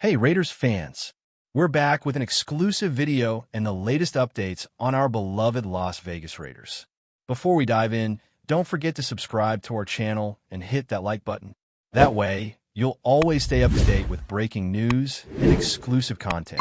Hey Raiders fans, we're back with an exclusive video and the latest updates on our beloved Las Vegas Raiders. Before we dive in, don't forget to subscribe to our channel and hit that like button. That way, you'll always stay up to date with breaking news and exclusive content.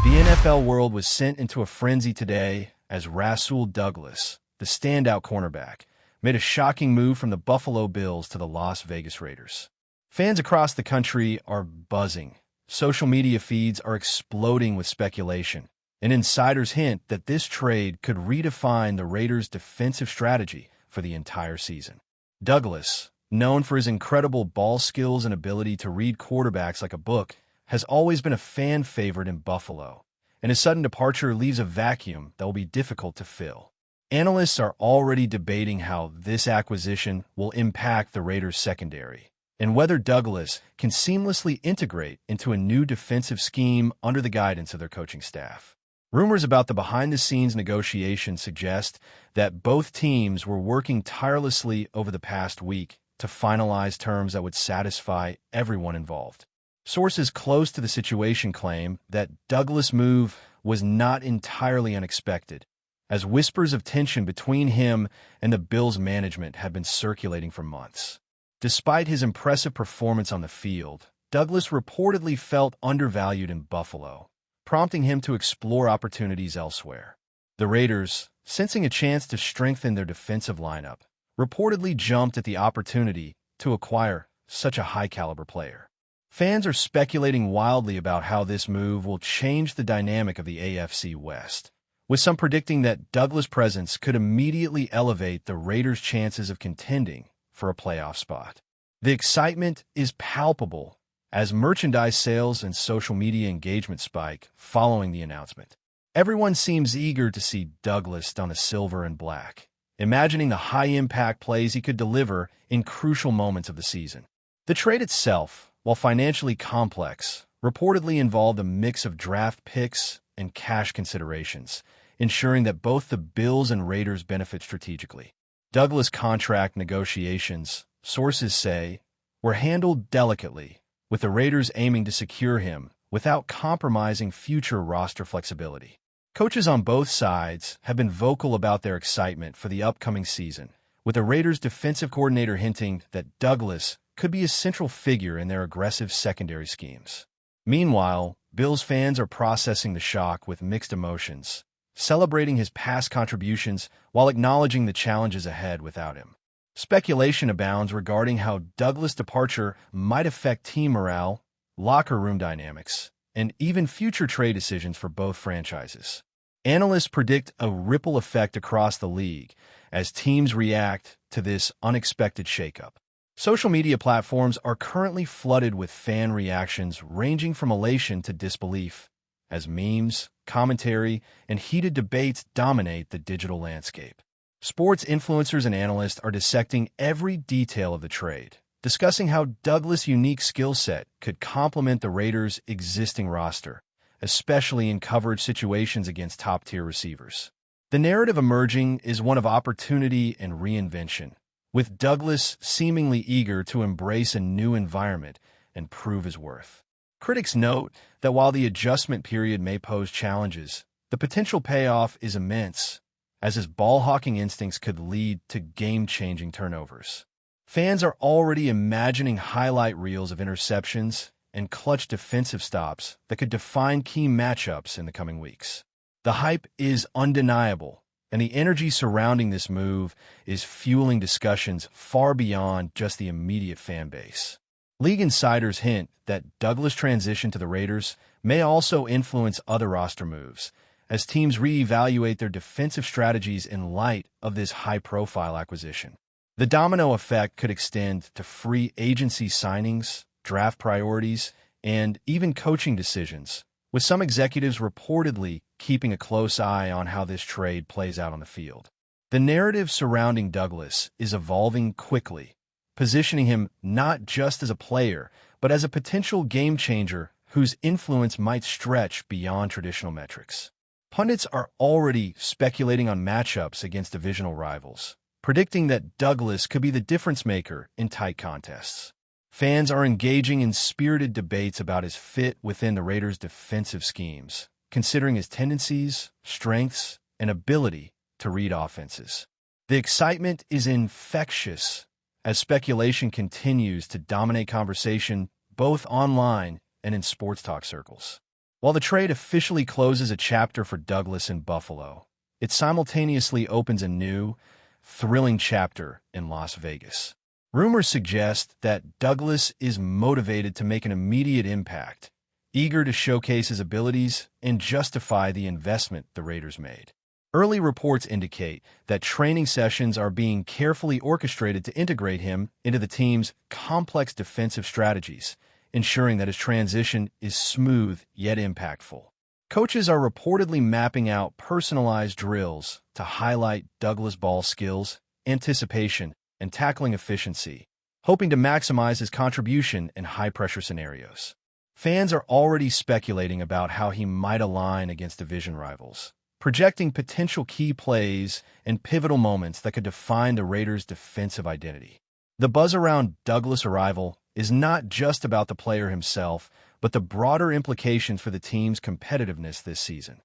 The NFL world was sent into a frenzy today as RASUL Douglas, the standout cornerback, made a shocking move from the Buffalo Bills to the Las Vegas Raiders. Fans across the country are buzzing. Social media feeds are exploding with speculation, and insiders hint that this trade could redefine the Raiders' defensive strategy for the entire season. Douglas, known for his incredible ball skills and ability to read quarterbacks like a book, has always been a fan favorite in Buffalo, and his sudden departure leaves a vacuum that will be difficult to fill. Analysts are already debating how this acquisition will impact the Raiders' secondary, and whether Douglas can seamlessly integrate into a new defensive scheme under the guidance of their coaching staff. Rumors about the behind-the-scenes negotiations suggest that both teams were working tirelessly over the past week to finalize terms that would satisfy everyone involved. Sources close to the situation claim that Douglas' move was not entirely unexpected, as whispers of tension between him and the Bills' management have been circulating for months. Despite his impressive performance on the field, Douglas reportedly felt undervalued in Buffalo, prompting him to explore opportunities elsewhere. The Raiders, sensing a chance to strengthen their defensive lineup, reportedly jumped at the opportunity to acquire such a high-caliber player. Fans are speculating wildly about how this move will change the dynamic of the AFC West, with some predicting that Douglas' presence could immediately elevate the Raiders' chances of contending for a playoff spot. The excitement is palpable as merchandise sales and social media engagement spike following the announcement. Everyone seems eager to see Douglas don the silver and black, imagining the high-impact plays he could deliver in crucial moments of the season. The trade itself, while financially complex, reportedly involved a mix of draft picks and cash considerations, ensuring that both the Bills and Raiders benefit strategically. Douglas' contract negotiations, sources say, were handled delicately, with the Raiders aiming to secure him without compromising future roster flexibility. Coaches on both sides have been vocal about their excitement for the upcoming season, with the Raiders' defensive coordinator hinting that Douglas could be a central figure in their aggressive secondary schemes. Meanwhile, Bills fans are processing the shock with mixed emotions, celebrating his past contributions while acknowledging the challenges ahead without him. Speculation abounds regarding how Douglas' departure might affect team morale, locker room dynamics, and even future trade decisions for both franchises. Analysts predict a ripple effect across the league as teams react to this unexpected shakeup. Social media platforms are currently flooded with fan reactions ranging from elation to disbelief, as memes, commentary, and heated debates dominate the digital landscape. Sports influencers and analysts are dissecting every detail of the trade, discussing how Douglas' unique skill set could complement the Raiders' existing roster, especially in coverage situations against top-tier receivers. The narrative emerging is one of opportunity and reinvention, with Douglas seemingly eager to embrace a new environment and prove his worth. Critics note that while the adjustment period may pose challenges, the potential payoff is immense, as his ball-hawking instincts could lead to game-changing turnovers. Fans are already imagining highlight reels of interceptions and clutch defensive stops that could define key matchups in the coming weeks. The hype is undeniable, and the energy surrounding this move is fueling discussions far beyond just the immediate fan base. League insiders hint that Douglas' transition to the Raiders may also influence other roster moves, as teams reevaluate their defensive strategies in light of this high-profile acquisition. The domino effect could extend to free agency signings, draft priorities, and even coaching decisions, with some executives reportedly keeping a close eye on how this trade plays out on the field. The narrative surrounding Douglas is evolving quickly, positioning him not just as a player, but as a potential game-changer whose influence might stretch beyond traditional metrics. Pundits are already speculating on matchups against divisional rivals, predicting that Douglas could be the difference-maker in tight contests. Fans are engaging in spirited debates about his fit within the Raiders' defensive schemes, considering his tendencies, strengths, and ability to read offenses. The excitement is infectious as speculation continues to dominate conversation both online and in sports talk circles. While the trade officially closes a chapter for Douglas in Buffalo, it simultaneously opens a new, thrilling chapter in Las Vegas. Rumors suggest that Douglas is motivated to make an immediate impact, eager to showcase his abilities and justify the investment the Raiders made. Early reports indicate that training sessions are being carefully orchestrated to integrate him into the team's complex defensive strategies, ensuring that his transition is smooth yet impactful. Coaches are reportedly mapping out personalized drills to highlight Douglas' ball skills, anticipation, and tackling efficiency, hoping to maximize his contribution in high-pressure scenarios. Fans are already speculating about how he might align against division rivals, projecting potential key plays and pivotal moments that could define the Raiders' defensive identity. The buzz around Douglas' arrival is not just about the player himself, but the broader implications for the team's competitiveness this season.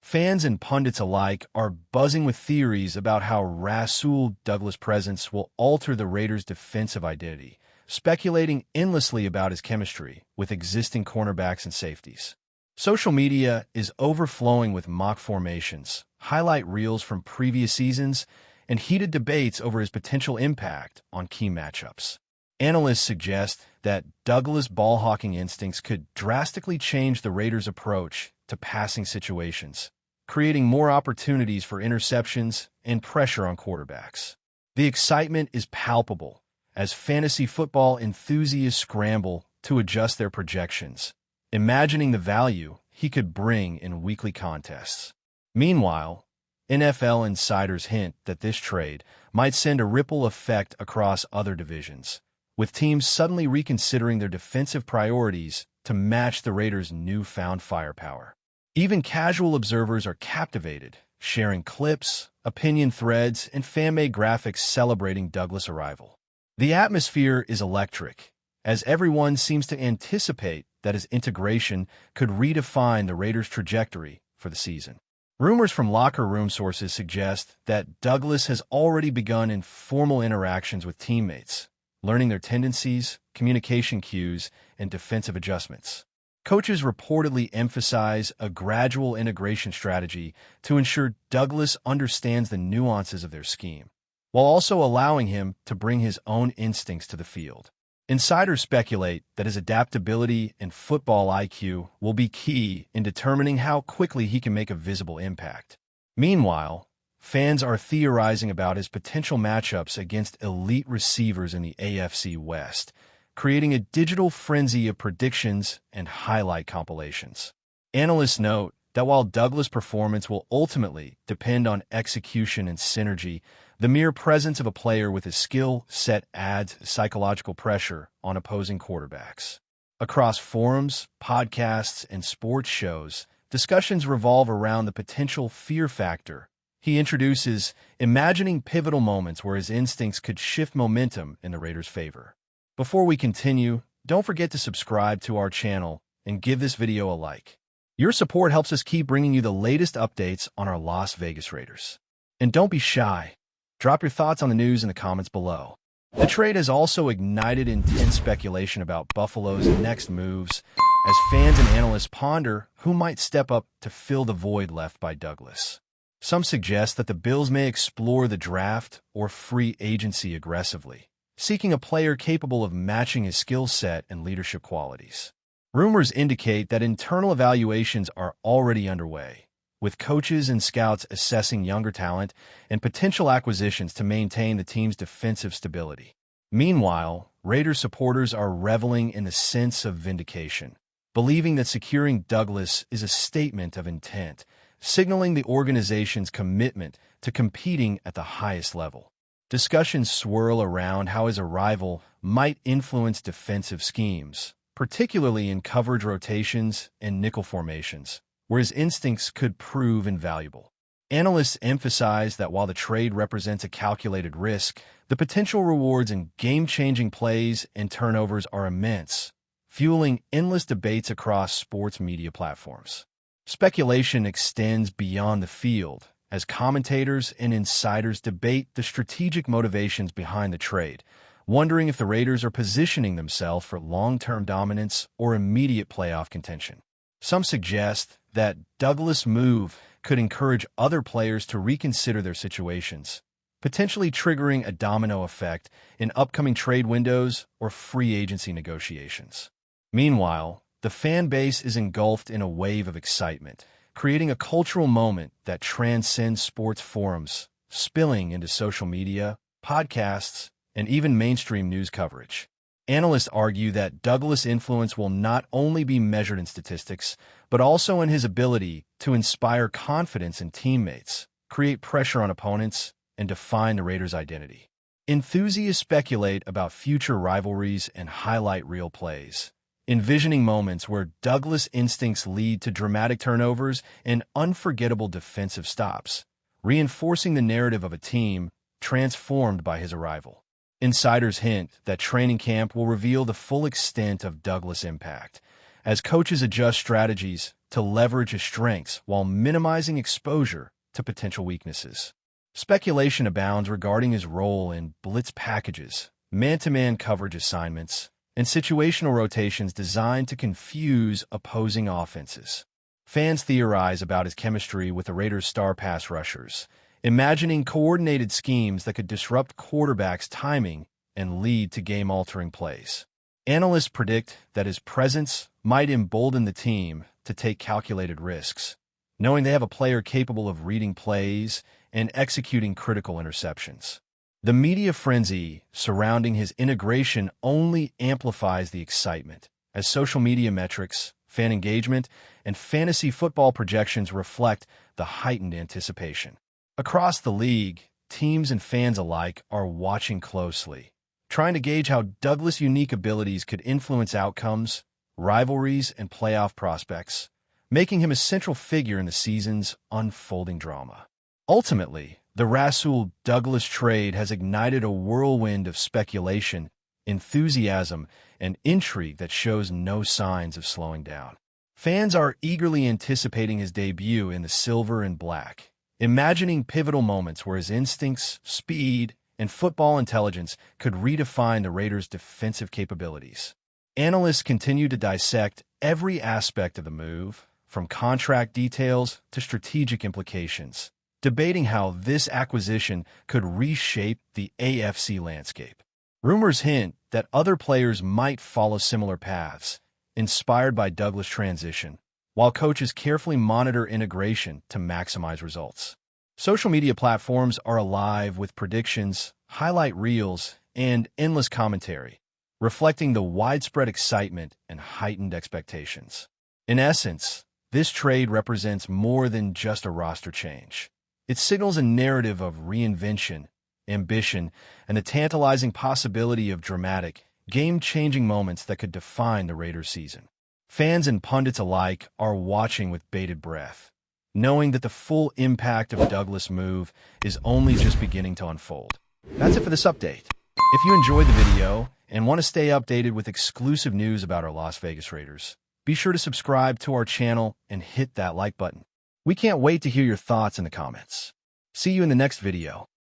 Fans and pundits alike are buzzing with theories about how RASUL Douglas' presence will alter the Raiders' defensive identity, speculating endlessly about his chemistry with existing cornerbacks and safeties. Social media is overflowing with mock formations, highlight reels from previous seasons, and heated debates over his potential impact on key matchups. Analysts suggest that Douglas' ball-hawking instincts could drastically change the Raiders' approach to passing situations, creating more opportunities for interceptions and pressure on quarterbacks. The excitement is palpable as fantasy football enthusiasts scramble to adjust their projections, imagining the value he could bring in weekly contests. Meanwhile, NFL insiders hint that this trade might send a ripple effect across other divisions, with teams suddenly reconsidering their defensive priorities to match the Raiders' newfound firepower. Even casual observers are captivated, sharing clips, opinion threads, and fan-made graphics celebrating Douglas' arrival. The atmosphere is electric, as everyone seems to anticipate that his integration could redefine the Raiders' trajectory for the season. Rumors from locker room sources suggest that Douglas has already begun informal interactions with teammates, learning their tendencies, communication cues, and defensive adjustments. Coaches reportedly emphasize a gradual integration strategy to ensure Douglas understands the nuances of their scheme, while also allowing him to bring his own instincts to the field. Insiders speculate that his adaptability and football IQ will be key in determining how quickly he can make a visible impact. Meanwhile, fans are theorizing about his potential matchups against elite receivers in the AFC West, creating a digital frenzy of predictions and highlight compilations. Analysts note that while Douglas' performance will ultimately depend on execution and synergy, the mere presence of a player with his skill set adds psychological pressure on opposing quarterbacks. Across forums, podcasts, and sports shows, discussions revolve around the potential fear factor he introduces, imagining pivotal moments where his instincts could shift momentum in the Raiders' favor. Before we continue, don't forget to subscribe to our channel and give this video a like. Your support helps us keep bringing you the latest updates on our Las Vegas Raiders. And don't be shy. Drop your thoughts on the news in the comments below. The trade has also ignited intense speculation about Buffalo's next moves, as fans and analysts ponder who might step up to fill the void left by Douglas. Some suggest that the Bills may explore the draft or free agency aggressively, seeking a player capable of matching his skill set and leadership qualities. Rumors indicate that internal evaluations are already underway, with coaches and scouts assessing younger talent and potential acquisitions to maintain the team's defensive stability. Meanwhile, Raiders supporters are reveling in the sense of vindication, believing that securing Douglas is a statement of intent, signaling the organization's commitment to competing at the highest level. Discussions swirl around how his arrival might influence defensive schemes, particularly in coverage rotations and nickel formations, where his instincts could prove invaluable. Analysts emphasize that while the trade represents a calculated risk, the potential rewards in game-changing plays and turnovers are immense, fueling endless debates across sports media platforms. Speculation extends beyond the field, as commentators and insiders debate the strategic motivations behind the trade, wondering if the Raiders are positioning themselves for long-term dominance or immediate playoff contention. Some suggest that Douglas' move could encourage other players to reconsider their situations, potentially triggering a domino effect in upcoming trade windows or free agency negotiations. Meanwhile, the fan base is engulfed in a wave of excitement, creating a cultural moment that transcends sports forums, spilling into social media, podcasts, and even mainstream news coverage. Analysts argue that Douglas' influence will not only be measured in statistics, but also in his ability to inspire confidence in teammates, create pressure on opponents, and define the Raiders' identity. Enthusiasts speculate about future rivalries and highlight reel plays, envisioning moments where Douglas' instincts lead to dramatic turnovers and unforgettable defensive stops, reinforcing the narrative of a team transformed by his arrival. Insiders hint that training camp will reveal the full extent of Douglas' impact, as coaches adjust strategies to leverage his strengths while minimizing exposure to potential weaknesses. Speculation abounds regarding his role in blitz packages, man-to-man coverage assignments, and situational rotations designed to confuse opposing offenses. Fans theorize about his chemistry with the Raiders' star pass rushers, imagining coordinated schemes that could disrupt quarterbacks' timing and lead to game-altering plays. Analysts predict that his presence might embolden the team to take calculated risks, knowing they have a player capable of reading plays and executing critical interceptions. The media frenzy surrounding his integration only amplifies the excitement, as social media metrics, fan engagement, and fantasy football projections reflect the heightened anticipation. Across the league, teams and fans alike are watching closely, trying to gauge how Douglas' unique abilities could influence outcomes, rivalries, and playoff prospects, making him a central figure in the season's unfolding drama. Ultimately, the RASUL Douglas trade has ignited a whirlwind of speculation, enthusiasm, and intrigue that shows no signs of slowing down. Fans are eagerly anticipating his debut in the silver and black, imagining pivotal moments where his instincts, speed, and football intelligence could redefine the Raiders' defensive capabilities. Analysts continue to dissect every aspect of the move, from contract details to strategic implications, debating how this acquisition could reshape the AFC landscape. Rumors hint that other players might follow similar paths, inspired by Douglas' transition, while coaches carefully monitor integration to maximize results. Social media platforms are alive with predictions, highlight reels, and endless commentary, reflecting the widespread excitement and heightened expectations. In essence, this trade represents more than just a roster change. It signals a narrative of reinvention, ambition, and the tantalizing possibility of dramatic, game-changing moments that could define the Raiders' season. Fans and pundits alike are watching with bated breath, knowing that the full impact of Douglas' move is only just beginning to unfold. That's it for this update. If you enjoyed the video and want to stay updated with exclusive news about our Las Vegas Raiders, be sure to subscribe to our channel and hit that like button. We can't wait to hear your thoughts in the comments. See you in the next video.